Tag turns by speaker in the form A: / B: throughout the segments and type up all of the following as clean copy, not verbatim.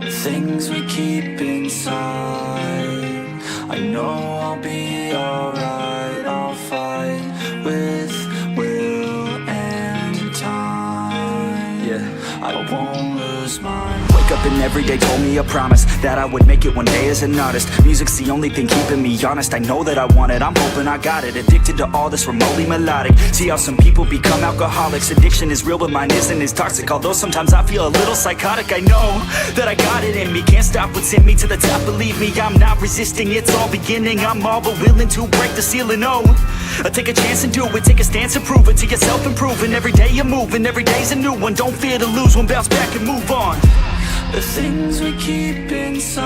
A: The things we keep inside. I know I'll be alright. I'll fight with will and time. Yeah, I won't lose mine.
B: Wake up and every day told me a promise that I would make it one day as an artist. Music's the only thing keeping me honest. I know that I want it, I'm hoping I got it. Addicted to all this remotely melodic. See how some people become alcoholics. Addiction is real but mine isn't as toxic. Although sometimes I feel a little psychotic. I know that I got it in me. Can't stop what's in me to the top, believe me. I'm not resisting, it's all beginning. I'm all but willing to break the ceiling, oh. Take a chance and do it, take a stance and prove it to yourself, improving. Every day you're moving, every day's a new one. Don't fear to lose one, bounce back and move on.
A: The things we keep inside.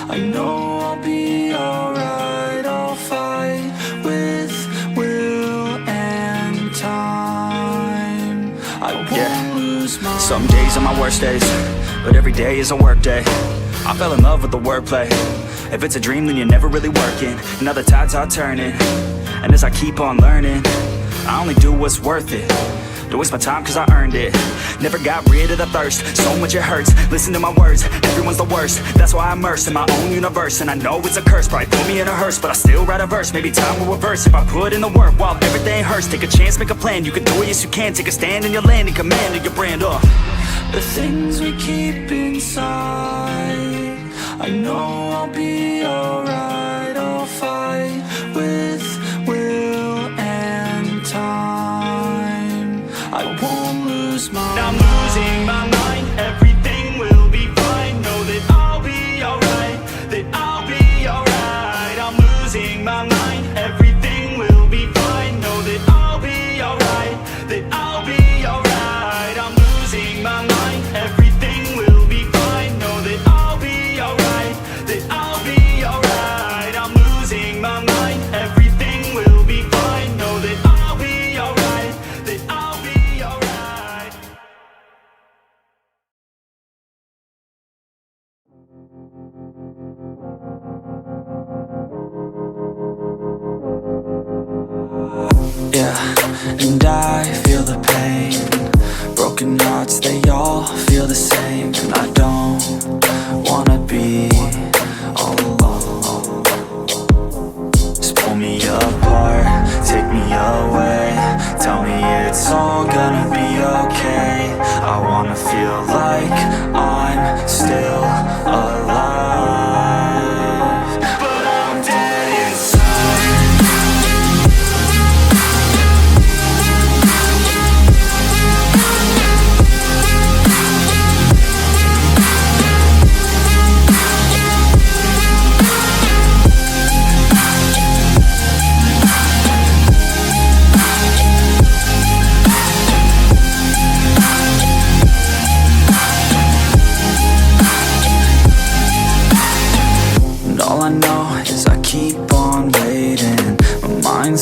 A: I know I'll be alright. I'll fight with will and time. I won't lose my.
B: Some days are my worst days, but every day is a work day. I fell in love with the wordplay. If it's a dream, then you're never really working. Now the tides are turning, and as I keep on learning, I only do what's worth it. Don't waste my time cause I earned it. Never got rid of the thirst, so much it hurts. Listen to my words, everyone's the worst. That's why I'm immersed in my own universe. And I know it's a curse, probably put me in a hearse, but I still write a verse, maybe time will reverse if I put in the work while everything hurts. Take a chance, make a plan, you can do it, yes you can. Take a stand in your land and command of your brand,
A: The things we keep inside. I know I'll be alright. I'll fight with will and time. I won't lose mine.
C: I'm losing my mind, everything will be fine. Know that I'll be alright, that I'll be alright. I'm losing my mind, everything will be fine. Know that I'll be alright, that I'll be alright. I'm losing my mind, everything will be fine. Know that I'll be alright, that I'll be alright. I'm losing my mind, everything will be fine. Know that I'll be alright, that I'll be alright.
A: Yeah, and I feel the pain. Broken hearts, they all feel the same. And I don't wanna be all alone. Just pull me apart, take me away. Tell me it's all gonna be okay. I wanna feel like I'm still alive, but I'm dead inside.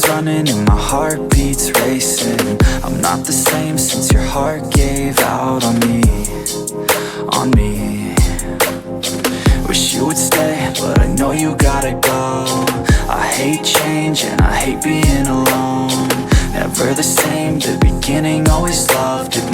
A: Running and my heart beats racing. I'm not the same since your heart gave out on me, on me. Wish you would stay, but I know you gotta go. I hate change and I hate being alone. Never the same, the beginning always loved it